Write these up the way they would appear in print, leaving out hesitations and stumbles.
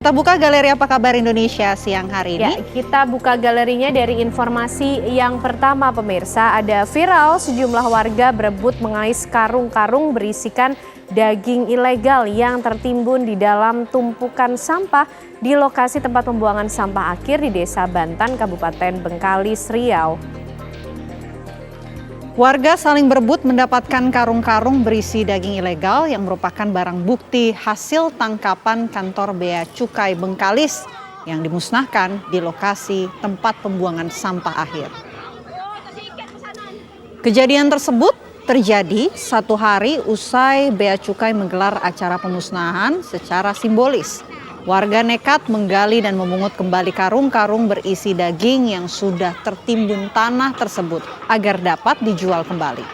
Kita buka galeri Apa Kabar Indonesia siang hari ini. Ya, kita buka galerinya dari informasi yang pertama pemirsa. Ada viral sejumlah warga berebut mengais karung-karung berisikan daging ilegal yang tertimbun di dalam tumpukan sampah di lokasi tempat pembuangan sampah akhir di Desa Bantan, Kabupaten Bengkalis, Riau. Warga saling berebut mendapatkan karung-karung berisi daging ilegal yang merupakan barang bukti hasil tangkapan kantor Bea Cukai Bengkalis yang dimusnahkan di lokasi tempat pembuangan sampah akhir. Kejadian tersebut terjadi 1 hari usai Bea Cukai menggelar acara pemusnahan secara simbolis. Warga nekat menggali dan memungut kembali karung-karung berisi daging yang sudah tertimbun tanah tersebut agar dapat dijual kembali.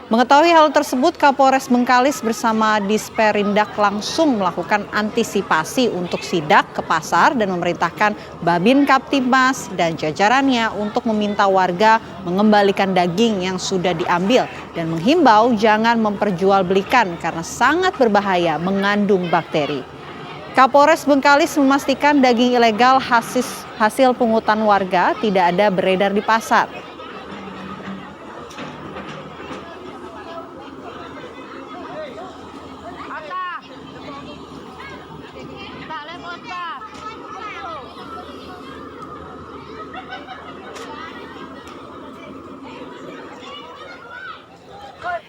Mengetahui hal tersebut, Kapolres Bengkalis bersama Disperindak langsung melakukan antisipasi untuk sidak ke pasar dan memerintahkan Babin Kaptimas dan jajarannya untuk meminta warga mengembalikan daging yang sudah diambil dan menghimbau jangan memperjualbelikan karena sangat berbahaya mengandung bakteri. Kapolres Bengkalis memastikan daging ilegal hasil pungutan warga tidak ada beredar di pasar.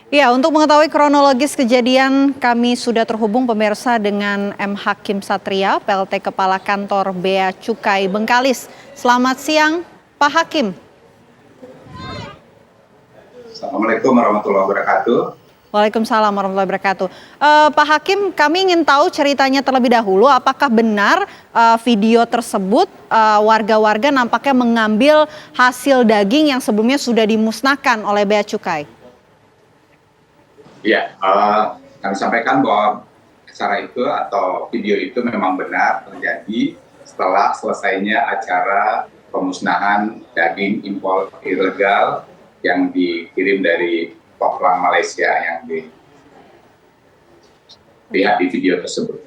Ya, untuk mengetahui kronologis kejadian, kami sudah terhubung pemirsa dengan M. Hakim Satria, PLT Kepala Kantor Bea Cukai Bengkalis. Selamat siang, Pak Hakim. Assalamualaikum warahmatullahi wabarakatuh. Waalaikumsalam warahmatullahi wabarakatuh. Pak Hakim, kami ingin tahu ceritanya terlebih dahulu. Apakah benar video tersebut warga-warga nampaknya mengambil hasil daging yang sebelumnya sudah dimusnahkan oleh Bea Cukai? Ya, kami sampaikan bahwa acara itu atau video itu memang benar terjadi setelah selesainya acara pemusnahan daging impor ilegal yang dikirim dari Poklang Malaysia yang dilihat di video tersebut.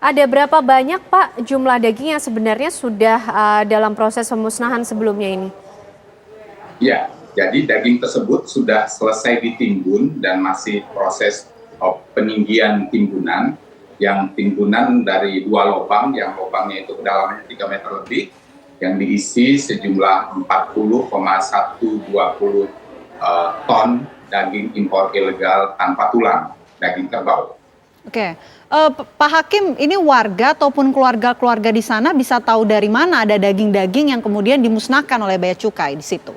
Ada berapa banyak Pak jumlah daging yang sebenarnya sudah dalam proses pemusnahan sebelumnya ini? Ya, jadi daging tersebut sudah selesai ditimbun dan masih proses peninggian timbunan. Yang timbunan dari 2 lubang, yang lubangnya itu kedalamannya 3 meter lebih, yang diisi sejumlah 40,120 ton daging impor ilegal tanpa tulang, daging kerbau. Oke, Pak Hakim, ini warga ataupun keluarga-keluarga di sana bisa tahu dari mana ada daging-daging yang kemudian dimusnahkan oleh Bea Cukai di situ?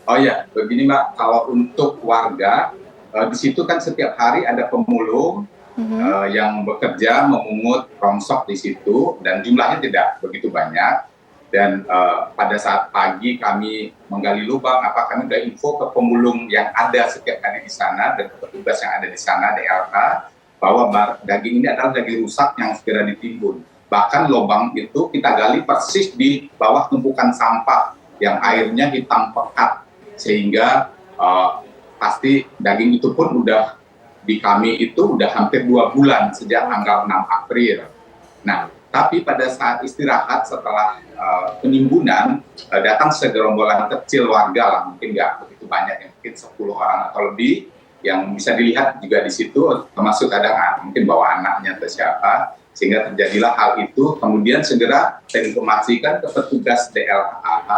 Oh ya, begini Mbak, kalau untuk warga, di situ kan setiap hari ada pemulung yang bekerja memungut rongsok di situ, dan jumlahnya tidak begitu banyak. Dan pada saat pagi kami menggali lubang, kami sudah info ke pemulung yang ada setiap hari di sana, dan petugas yang ada di sana, DLH, bahwa daging ini adalah daging rusak yang segera ditimbun. Bahkan lubang itu kita gali persis di bawah tumpukan sampah yang airnya hitam pekat. Sehingga pasti daging itu pun udah di kami itu udah hampir 2 bulan sejak tanggal 6 April. Nah, tapi pada saat istirahat setelah penimbunan datang segerombolan kecil warga lah, mungkin nggak begitu banyak, mungkin 10 orang atau lebih, yang bisa dilihat juga di situ, termasuk kadang mungkin bawa anaknya atau siapa, sehingga terjadilah hal itu. Kemudian segera diinformasikan ke petugas DLH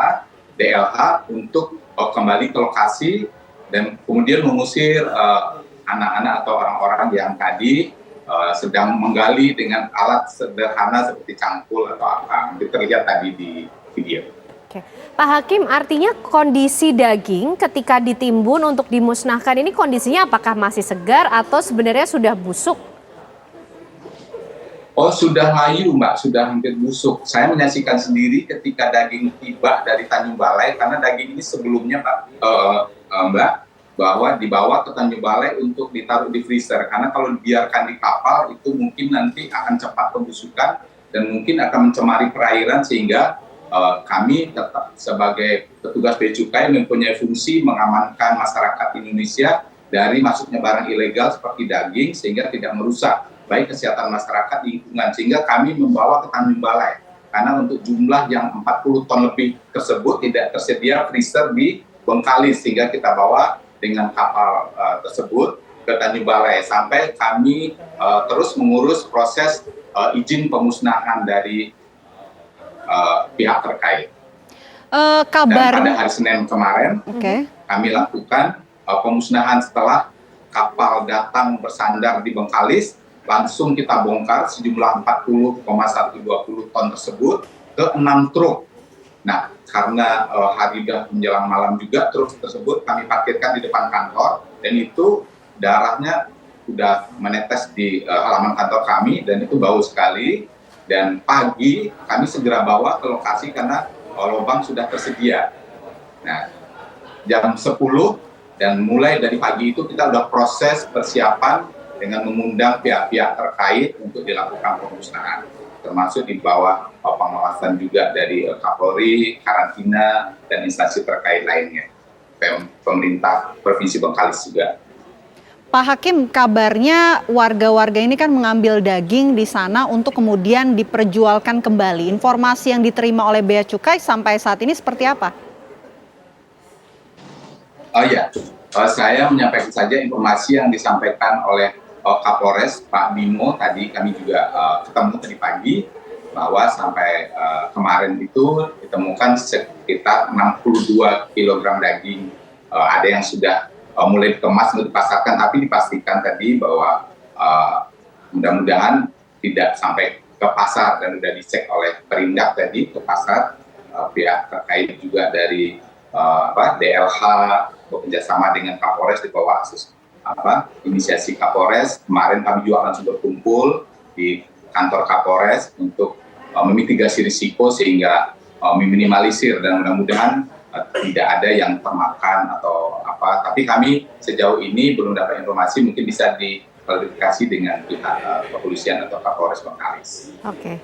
untuk kembali ke lokasi dan kemudian mengusir anak-anak atau orang-orang yang tadi sedang menggali dengan alat sederhana seperti cangkul atau apa. Itu terlihat tadi di video. Oke. Pak Hakim, artinya kondisi daging ketika ditimbun untuk dimusnahkan ini kondisinya apakah masih segar atau sebenarnya sudah busuk? Oh, sudah layu Mbak, sudah hampir busuk. Saya menyaksikan sendiri ketika daging tiba dari Tanjung Balai, karena daging ini sebelumnya Mbak, bahwa dibawa ke Tanjung Balai untuk ditaruh di freezer. Karena kalau dibiarkan di kapal itu mungkin nanti akan cepat pembusukan dan mungkin akan mencemari perairan, sehingga kami tetap sebagai petugas Bea Cukai mempunyai fungsi mengamankan masyarakat Indonesia dari masuknya barang ilegal seperti daging sehingga tidak merusak baik kesehatan masyarakat, lingkungan, sehingga kami membawa ke Tanjung Balai. Karena untuk jumlah yang 40 ton lebih tersebut tidak tersedia freezer di Bengkalis, sehingga kita bawa dengan kapal tersebut ke Tanjung Balai sampai kami terus mengurus proses izin pemusnahan dari pihak terkait. Dan pada hari Senin kemarin kami lakukan pemusnahan setelah kapal datang bersandar di Bengkalis, langsung kita bongkar sejumlah 40,120 ton tersebut ke 6 truk. Nah, karena hari sudah menjelang malam juga, truk tersebut kami parkirkan di depan kantor, dan itu darahnya sudah menetes di halaman kantor kami, dan itu bau sekali. Dan pagi kami segera bawa ke lokasi karena lubang sudah tersedia. Nah, jam 10 dan mulai dari pagi itu kita sudah proses persiapan dengan mengundang pihak-pihak terkait untuk dilakukan pemusnahan, termasuk di bawah pengawasan juga dari Kapolri, karantina, dan instansi terkait lainnya, pemerintah Provinsi Bengkalis juga. Pak Hakim, kabarnya warga-warga ini kan mengambil daging di sana untuk kemudian diperjualkan kembali. Informasi yang diterima oleh Bea Cukai sampai saat ini seperti apa? Oh iya, saya menyampaikan saja informasi yang disampaikan oleh Kapolres Pak Bimo. Tadi kami juga ketemu tadi pagi bahwa sampai kemarin itu ditemukan sekitar 62 kg daging. Ada yang sudah mulai dikemas untuk dipasarkan, tapi dipastikan tadi bahwa mudah-mudahan tidak sampai ke pasar, dan sudah dicek oleh Perindak tadi ke pasar. Pihak terkait juga dari DLH bekerjasama dengan Kapolres di bawah inisiasi Kapolres. Kemarin kami juga langsung berkumpul di kantor Kapolres untuk memitigasi risiko sehingga meminimalisir, dan mudah-mudahan tidak ada yang termakan atau apa. Tapi kami sejauh ini belum dapat informasi, mungkin bisa diklarifikasi dengan pihak kepolisian atau Kapolres Bengkalis. Oke.